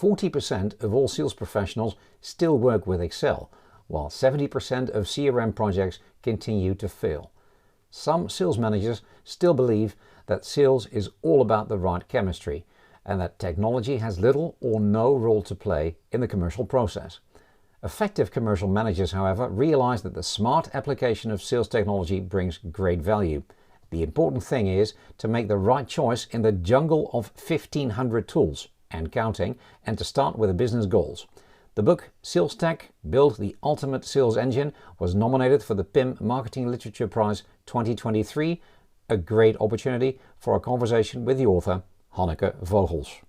40% of all sales professionals still work with Excel, while 70% of CRM projects continue to fail. Some sales managers still believe that sales is all about the right chemistry and that technology has little or no role to play in the commercial process. Effective commercial managers, however, realize that the smart application of sales technology brings great value. The important thing is to make the right choice in the jungle of 1,500 tools and counting, and to start with the business goals. The book Salestech, Build the Ultimate Sales Engine was nominated for the PIM Marketing Literature Prize 2023, a great opportunity for a conversation with the author, Hanneke Vogels.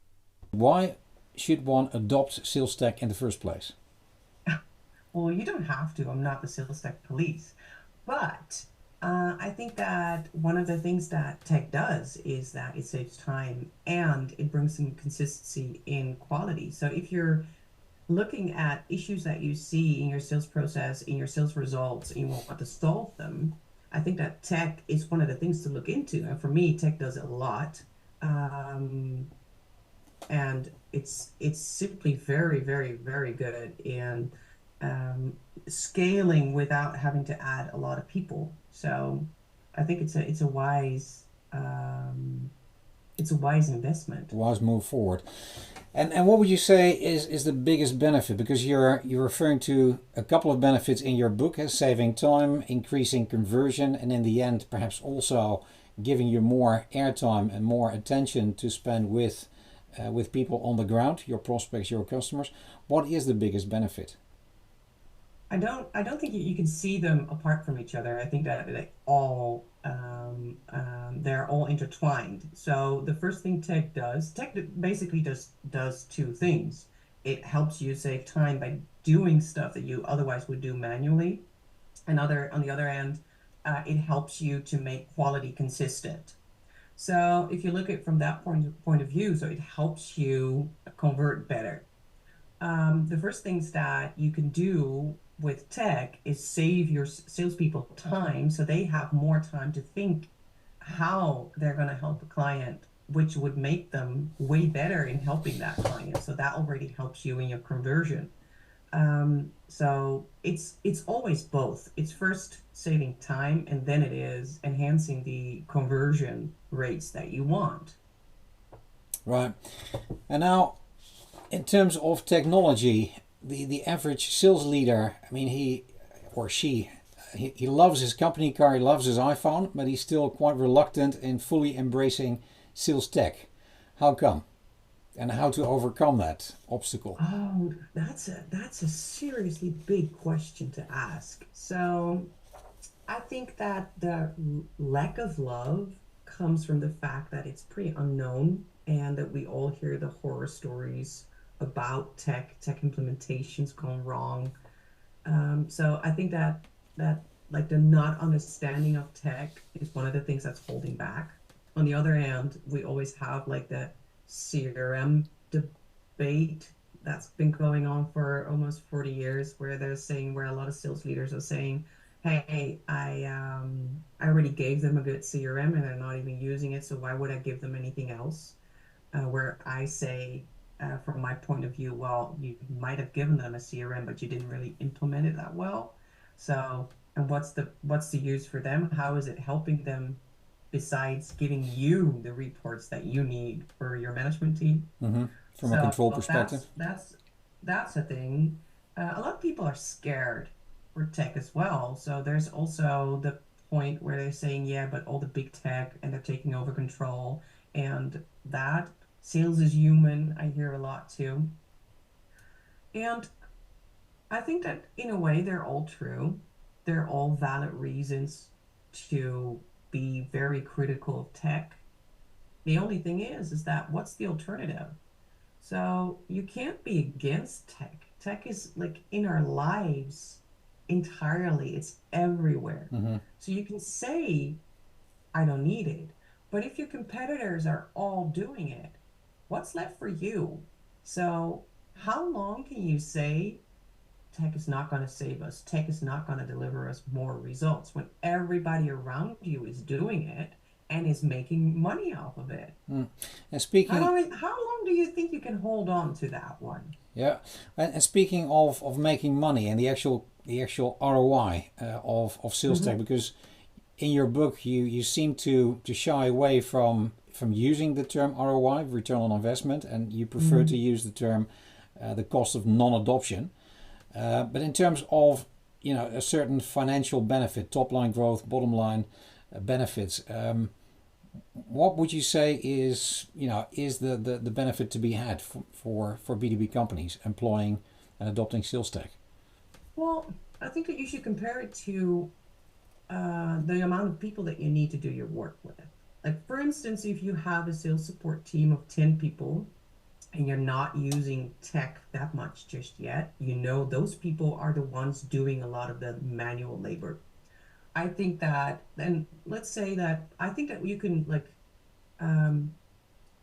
Why should one adopt Salestech in the first place? Well, you don't have to. I'm not the Salestech police. But I think that one of the things that tech does is that it saves time and it brings some consistency in quality. So if you're looking at issues that you see in your sales process, in your sales results, and you want to solve them, I think that tech is one of the things to look into. And for me, tech does it a lot. And it's simply very, very, very good in scaling without having to add a lot of people. So I think it's a wise investment. Wise move forward. And what would you say is the biggest benefit? Because you're referring to a couple of benefits in your book, as saving time, increasing conversion, and in the end perhaps also giving you more airtime and more attention to spend with people on the ground, your prospects, your customers. What is the biggest benefit? I don't think you can see them apart from each other. I think that they're all intertwined. So the first thing tech basically does two things. It helps you save time by doing stuff that you otherwise would do manually. On the other end, it helps you to make quality consistent. So if you look at it from that point of view, so it helps you convert better. The first things that you can do with tech is save your salespeople time so they have more time to think how they're going to help a client, which would make them way better in helping that client. So that already helps you in your conversion. So it's always both. It's first saving time and then it is enhancing the conversion rates that you want. Right. And now, in terms of technology, the average sales leader, I mean, he or she, he loves his company car, he loves his iPhone, but he's still quite reluctant in fully embracing sales tech. How come? And how to overcome that obstacle? Oh, that's a seriously big question to ask. So I think that the lack of love comes from the fact that it's pretty unknown and that we all hear the horror stories about tech implementations gone wrong. So I think that like the not understanding of tech is one of the things that's holding back. On the other hand, we always have like the CRM debate that's been going on for almost 40 years, where a lot of sales leaders are saying, "Hey, I already gave them a good CRM and they're not even using it, so why would I give them anything else?" Where I say, from my point of view, well, you might have given them a CRM, but you didn't really implement it that well. So, and what's the use for them? How is it helping them besides giving you the reports that you need for your management team? Mm-hmm. From a So control perspective? that's a thing. A lot of people are scared for tech as well. So there's also the point where they're saying, yeah, but all the big tech and they're taking over control, and that sales is human. I hear a lot too, and I think that in a way they're all true. They're all valid reasons to be very critical of tech. The only thing is that what's the alternative? So you can't be against tech. Tech is like in our lives entirely. It's everywhere. Mm-hmm. So you can say, I don't need it. But if your competitors are all doing it, what's left for you? So how long can you say tech is not going to save us? Tech is not going to deliver us more results when everybody around you is doing it and is making money off of it. And speaking, How long do you think you can hold on to that one? yeah, and speaking of making money and the actual ROI of sales tech, Hmm. because in your book you seem to shy away from using the term ROI, return on investment, and you prefer to Mm. use the term the cost of non-adoption. But in terms of a certain financial benefit, top line growth, bottom line benefits, what would you say is the benefit to be had for B2B companies employing and adopting sales tech? Well, I think that you should compare it to the amount of people that you need to do your work with. Like, for instance, if you have a sales support team of 10 people and you're not using tech that much just yet, those people are the ones doing a lot of the manual labor. I think that, and let's say that I think that you can like um,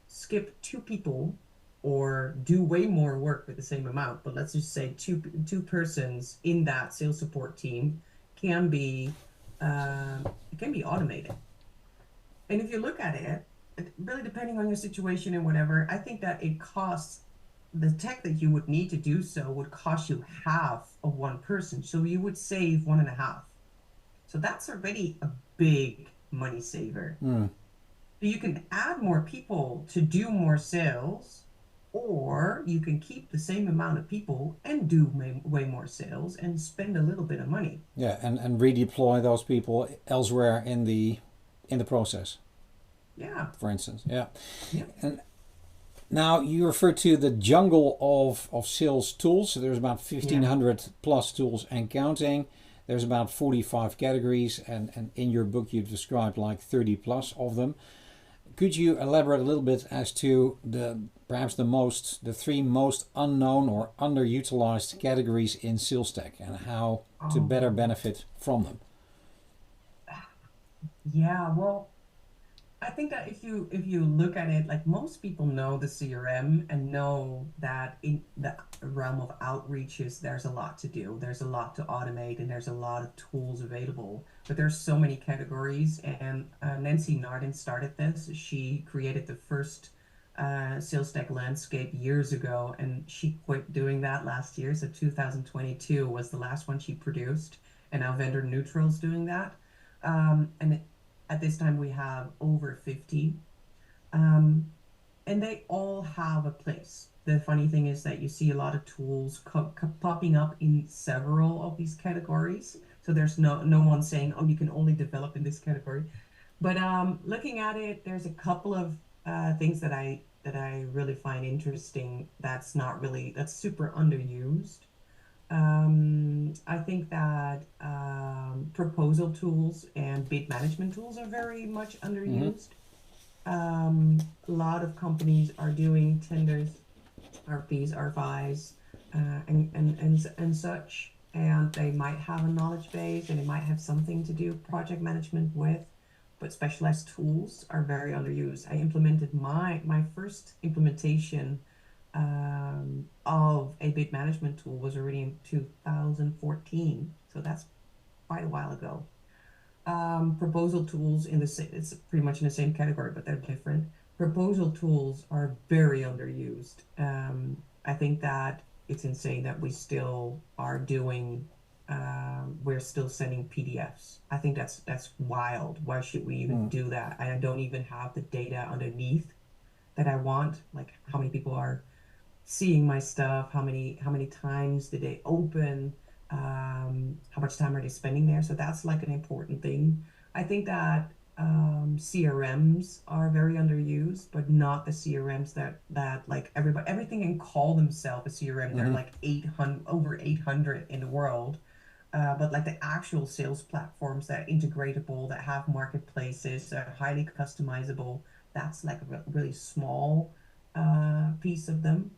skip two people or do way more work with the same amount, but let's just say two persons in that sales support team can be it can be automated. And if you look at it, really depending on your situation and whatever, I think that it costs the tech that you would need to do so would cost you half of one person. So you would save one and a half. So that's already a big money saver. So you can add more people to do more sales, or you can keep the same amount of people and do way more sales and spend a little bit of money. Yeah, and redeploy those people elsewhere in the process, Yeah. for instance. Yeah. Yeah. And now you refer to the jungle of sales tools. So there's about Yeah. 1,500 plus tools and counting. There's about 45 categories, and in your book you've described like 30 plus of them. Could you elaborate a little bit as to the three most unknown or underutilized categories in sales tech and how to better Oh, benefit from them? yeah. Well, I think that if you look at it, like most people know the CRM and know that in the realm of outreaches, there's a lot to do. There's a lot to automate and there's a lot of tools available. But there's so many categories. And Nancy Nardin started this. She created the first sales tech landscape years ago, and she quit doing that last year. So 2022 was the last one she produced, and now Vendor Neutral's doing that. And at this time, we have over 50, um, and they all have a place. The funny thing is that you see a lot of tools popping up in several of these categories. So there's no one saying, "Oh, you can only develop in this category." But looking at it, there's a couple of things that I really find interesting. That's super underused. I think that proposal tools and bid management tools are very much Mm-hmm. underused. A lot of companies are doing tenders, RFPs, RFIs, and such, and they might have a knowledge base and it might have something to do project management with, but specialized tools are very underused. I implemented my first implementation of a bid management tool was already in 2014, so that's quite a while ago. Proposal tools it's pretty much in the same category, but they're different. Proposal tools are very underused. I think that it's insane that we're still sending PDFs. I think that's wild. Why should we even Mm. do that? I don't even have the data underneath that I want, like how many people are seeing my stuff, how many times did they open, how much time are they spending there. So that's like an important thing. I think that CRMs are very underused, but not the CRMs that like everything can call themselves a CRM. They're Mm-hmm. like 800 over 800 in the world. But like the actual sales platforms that are integratable, that have marketplaces, that are highly customizable, that's like a really small piece of them.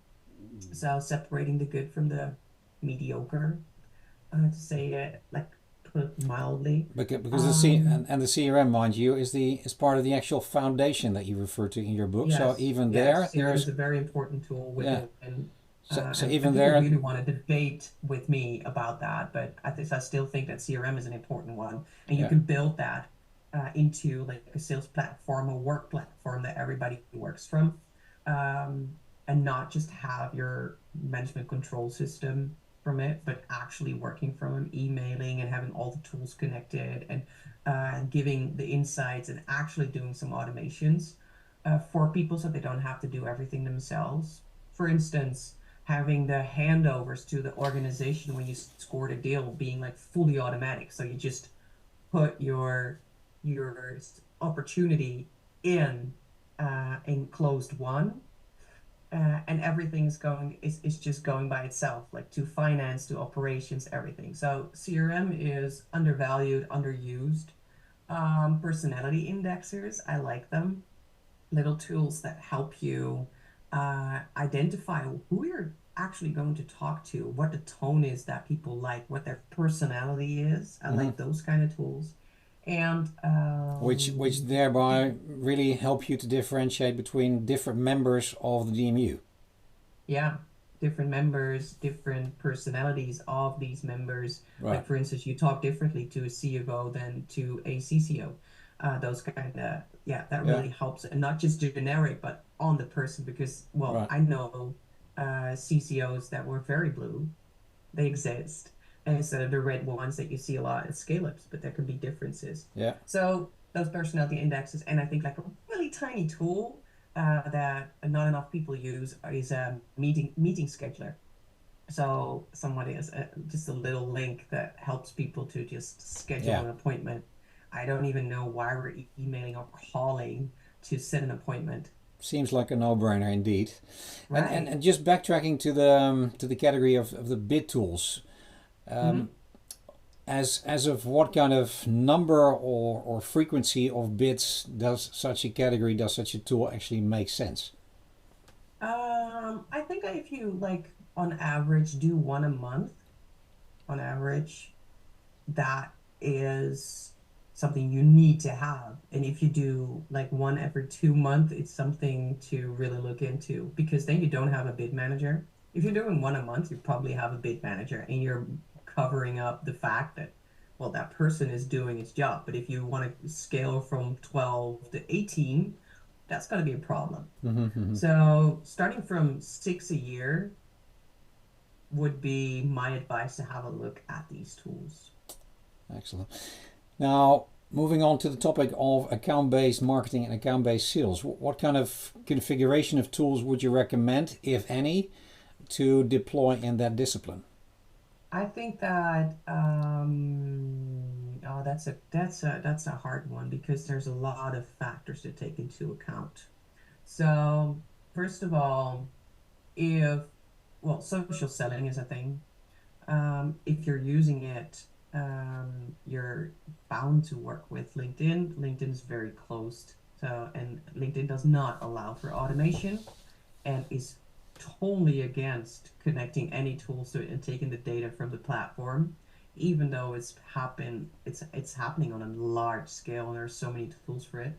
So separating the good from the mediocre, to say it like put it mildly. Because the C Um, and the CRM, mind you, is part of the actual foundation that you refer to in your book. So yes, even yes, there, CRM is there's a very important tool yeah. within. So And even people there, really want to debate with me about that, but I still think that CRM is an important one, and you yeah. can build that. into like a sales platform, a work platform that everybody works from, um, and not just have your management control system from it, but actually working from them, emailing and having all the tools connected and giving the insights and actually doing some automations for people so they don't have to do everything themselves. For instance, having the handovers to the organization when you scored a deal being like fully automatic. So you just put your opportunity in closed one, and everything's going is just going by itself, like to finance, to operations, everything. So CRM is undervalued, underused. Personality indexers, I like them. Little tools that help you identify who you're actually going to talk to, what the tone is that people like, what their personality is. I Hmm. like those kind of tools. And Which thereby really help you to differentiate between different members of the DMU. yeah, different members, different personalities of these members. Right. Like, for instance, you talk differently to a CFO than to a CCO. Those kind of, yeah, that Yeah. really helps. And not just generic, but on the person, because, well, Right. I know CCOs that were very blue. They exist. And instead of the red ones that you see a lot in scale-ups, but there can be differences. Yeah. So those personality indexes, and I think like a really tiny tool that not enough people use is a meeting scheduler. So somebody has just a little link that helps people to just schedule Yeah. an appointment. I don't even know why we're emailing or calling to set an appointment. Seems like a no-brainer indeed. And Right. just backtracking to the category of the bid tools. Hmm. As of what kind of number or frequency of bids does such a tool actually make sense? I think if you like on average do one a month on average, that is something you need to have. And if you do like one every 2 months, it's something to really look into because then you don't have a bid manager. If you're doing one a month, you probably have a bid manager and you're covering up the fact that, well, that person is doing its job. But if you want to scale from 12 to 18, that's going to be a problem. Mm-hmm. So starting from six a year would be my advice to have a look at these tools. Excellent. Now, moving on to the topic of account-based marketing and account-based sales, what kind of configuration of tools would you recommend, if any, to deploy in that discipline? I think that oh, that's a hard one because there's a lot of factors to take into account. So first of all, if well, social selling is a thing. If you're using it, you're bound to work with LinkedIn. LinkedIn is very closed, so and LinkedIn does not allow for automation and is totally against connecting any tools to it and taking the data from the platform, even though it's happening on a large scale and there's so many tools for it.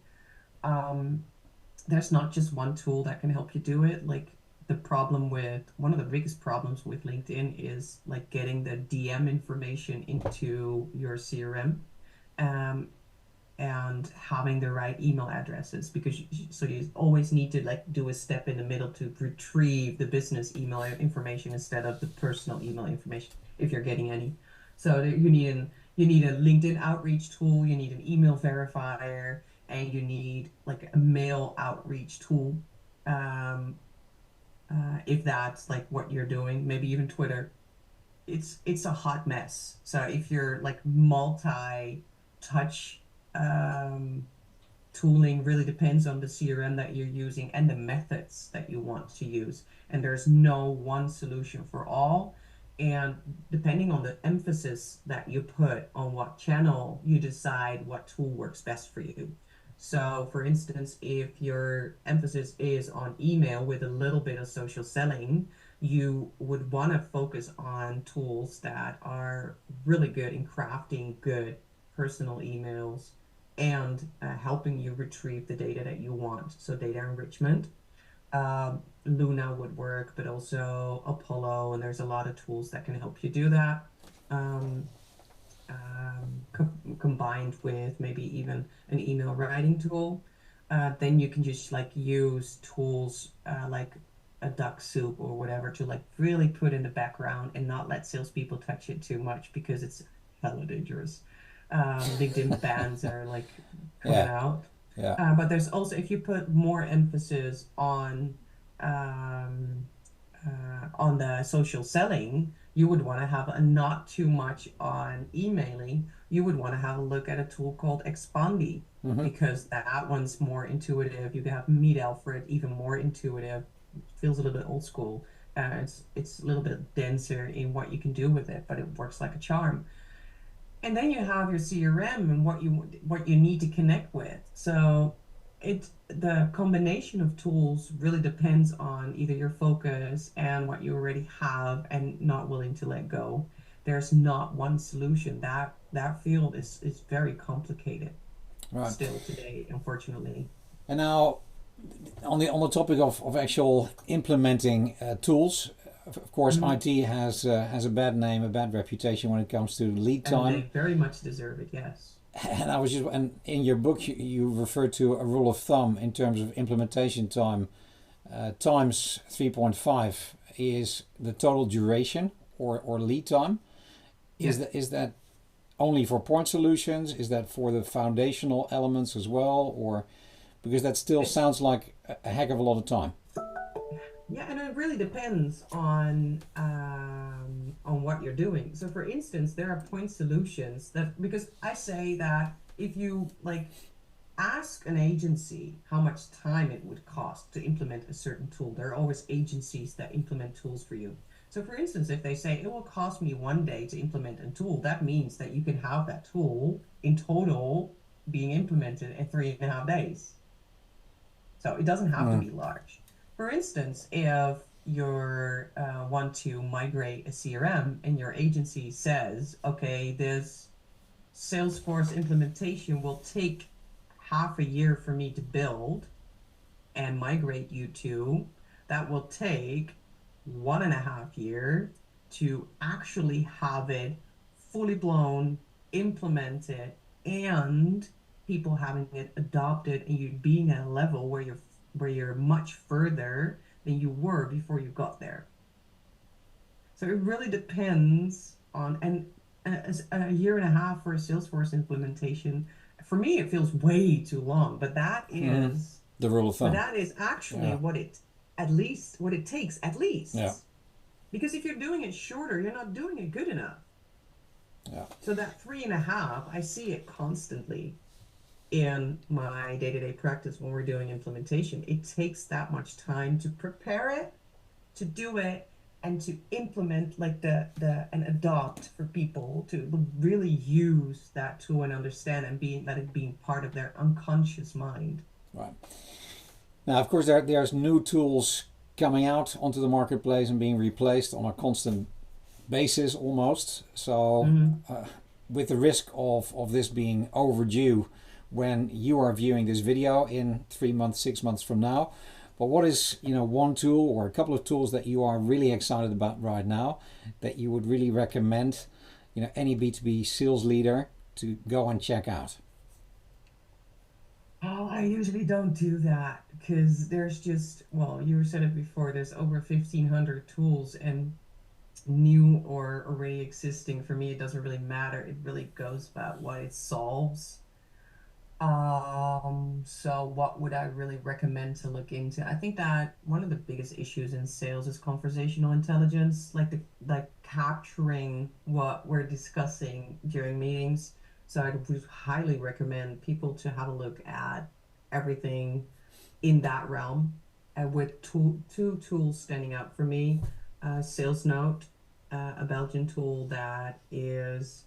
Um, there's not just one tool that can help you do it. Like the problem with one of the biggest problems with LinkedIn is like getting the DM information into your CRM. Um, and having the right email addresses because so you always need to like do a step in the middle to retrieve the business email information instead of the personal email information if you're getting any. So you need a LinkedIn outreach tool, you need an email verifier, and you need like a mail outreach tool. Um, if that's like what you're doing, maybe even Twitter. It's a hot mess. So if you're like multi-touch um, tooling really depends on the CRM that you're using and the methods that you want to use. And there's no one solution for all. And depending on the emphasis that you put on what channel, you decide what tool works best for you. So, for instance, if your emphasis is on email with a little bit of social selling, you would want to focus on tools that are really good in crafting good personal emails and helping you retrieve the data that you want. So data enrichment. Luna would work, but also Apollo, and there's a lot of tools that can help you do that. Um, combined with maybe even an email writing tool, then you can just like use tools like a duck soup or whatever to like really put in the background and not let salespeople touch it too much because it's hella dangerous. LinkedIn bans are like coming Yeah, out. yeah. But there's also, if you put more emphasis um, on the social selling, you would want to have a not too much on emailing. You would want to have a look at a tool called Expandy Mm-hmm. because that one's more intuitive. You can have Meet Alfred, even more intuitive. Feels a little bit old school. It's a little bit denser in what you can do with it, but it works like a charm. And then you have your CRM and what you need to connect with. So the combination of tools really depends on either your focus and what you already have and not willing to let go. There's not one solution. That field is very complicated Right. still today, unfortunately. And now on the topic of actual implementing tools, of course, Mhm. IT has a bad name, a bad reputation when it comes to lead And they time. very much deserve it, yes. And I was just and in your book you refer to a rule of thumb in terms of implementation time times 3.5 is the total duration or lead time. Yeah. Is that only for point solutions? Is that for the foundational elements as well, or because that still It, sounds like a heck of a lot of time? Yeah, and it really depends on what you're doing. So for instance, there are point solutions that because I say that if you like ask an agency how much time it would cost to implement a certain tool, there are always agencies that implement tools for you. So for instance, if they say it will cost me 1 day to implement a tool, that means that you can have that tool in total being implemented in 3.5 days. So it doesn't have to Mm. be large. For instance, if you want to migrate a CRM and your agency says, okay, this Salesforce implementation will take half a year for me to build and migrate you to, that will take 1.5 year to actually have it fully blown, implemented, and people having it adopted and you being at a level where you're much further than you were before you got there. So it really depends on, and as a year and a half for a Salesforce implementation, for me, it feels way too long, but that Mm. is, The rule of but thumb. that is actually Yeah, what it takes, at yeah, least. Because if you're doing it shorter, you're not doing it good enough. yeah. So that 3.5, I see it constantly in my day-to-day practice when we're doing implementation. It takes that much time to prepare it, to do it, and to implement like the and adopt for people to really use that tool and understand and being that it being part of their unconscious mind. Right. Now, of course, there's new tools coming out onto the marketplace and being replaced on a constant basis almost. So, Hmm. with the risk of this being overdue when you are viewing this video in 3 months, 6 months from now. But what is one tool or a couple of tools that you are really excited about right now that you would really recommend any B2B sales leader to go and check out? Oh, I usually don't do that because there's just, well, you said it before, there's over 1,500 tools and new or already existing. For me, it doesn't really matter. It really goes about what it solves. So what would I really recommend to look into? I think that one of the biggest issues in sales is conversational intelligence, like capturing what we're discussing during meetings. So I would highly recommend people to have a look at everything in that realm, with two tools standing out for me. Sales Note, a Belgian tool that is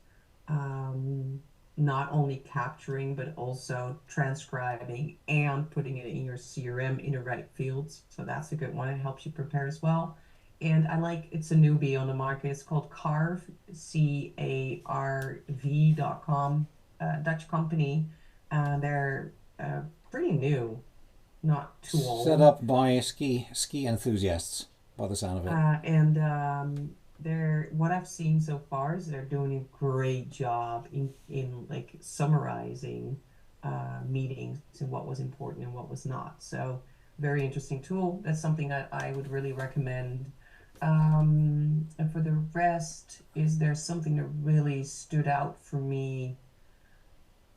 um, not only capturing but also transcribing and putting it in your CRM in the right fields. So that's a good one. It helps you prepare as well. And I like, it's a newbie on the market. It's called Carv, CARV.com, Dutch company. They're pretty new, not too Set old. up by ski enthusiasts, by the sound of it. And what I've seen so far is they're doing a great job in like summarizing meetings and what was important and what was not. So very interesting tool. That's something that I would really recommend. And for the rest, is there something that really stood out for me,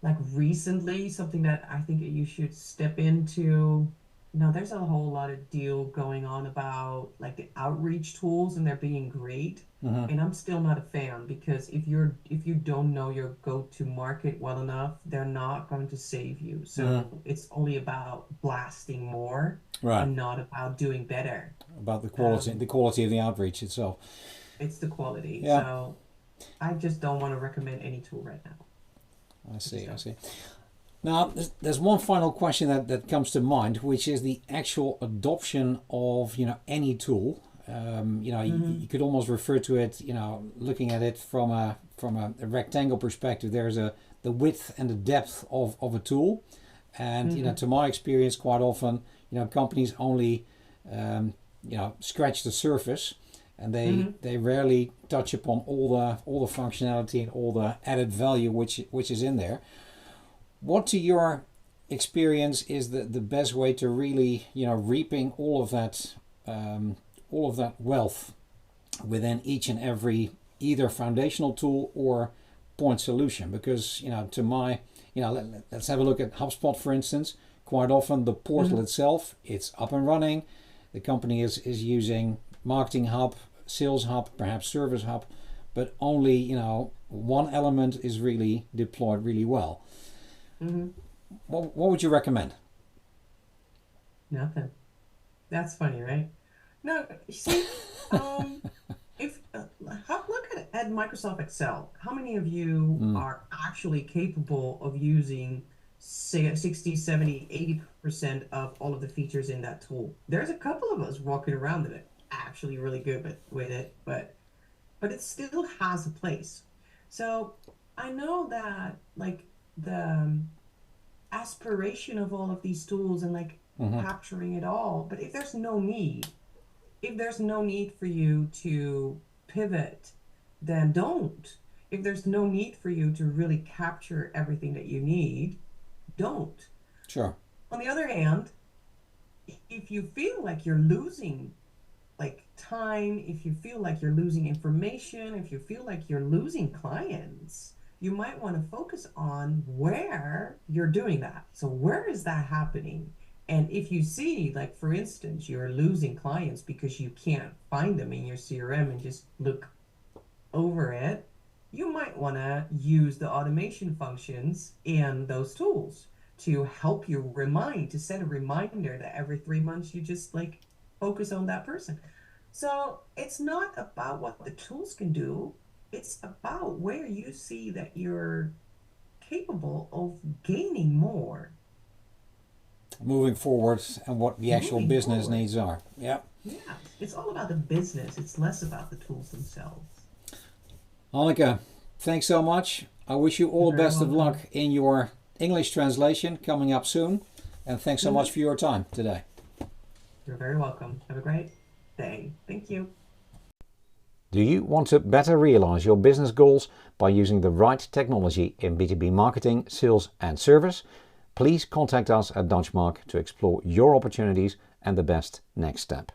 like recently, something that I think you should step into? No, there's a whole lot of deal going on about like the outreach tools and they're being great. Hmm. And I'm still not a fan because if you don't know your go-to market well enough, they're not going to save you. Hmm. So it's only about blasting more Right. and not about doing better. About Um, the quality of the outreach itself. it's the quality. Yeah, So I just don't want to recommend any tool right now. I I just see. I don't. see. Now, there's one final question that comes to mind, which is the actual adoption of any tool. You Hmm. could almost refer to it, looking at it from a rectangle perspective. There's the width and the depth of a tool, and Hmm. to my experience, quite often, companies only scratch the surface, and they Hmm. they rarely touch upon all the functionality and all the added value which is in there. What, to your experience, is the best way to really reaping all of that wealth within each and every either foundational tool or point solution? Because to my let's have a look at HubSpot, for instance. Quite often the portal Hmm. itself, it's up and running. The company is using Marketing Hub, Sales Hub, perhaps Service Hub, but only one element is really deployed really well. Hmm. What would you recommend? Nothing. That's funny, right? No, you see, um, if look at Microsoft Excel. How many of you Mm, are actually capable of using say 60, 70, 80% of all of the features in that tool? There's a couple of us walking around that are actually really good with it, but it still has a place. So I know that like the aspiration of all of these tools and like mm-hmm. capturing it all, but if there's no need for you to pivot, then don't. If there's no need for you to really capture everything that you need, don't. Sure. On the other hand, if you feel like you're losing like time, if you feel like you're losing information, if you feel like you're losing clients, you might want to focus on where you're doing that. So, where is that happening? And if you see, like, for instance, you're losing clients because you can't find them in your CRM and just look over it, you might want to use the automation functions in those tools to help you to set a reminder that every 3 months you just like focus on that person. So it's not about what the tools can do, it's about where you see that you're capable of gaining more, Moving forward and what the actual moving business forward. needs are. Yeah. Yes, it's all about the business, it's less about the tools themselves. Hanneke, thanks so much. I wish you all You're the very best of luck welcome. in your English translation coming up soon. And thanks so much Hmm. for your time today. You're very welcome. Have a great day. Thank you. Do you want to better realize your business goals by using the right technology in B2B marketing, sales, and service? Please contact us at Dutchmark to explore your opportunities and the best next step.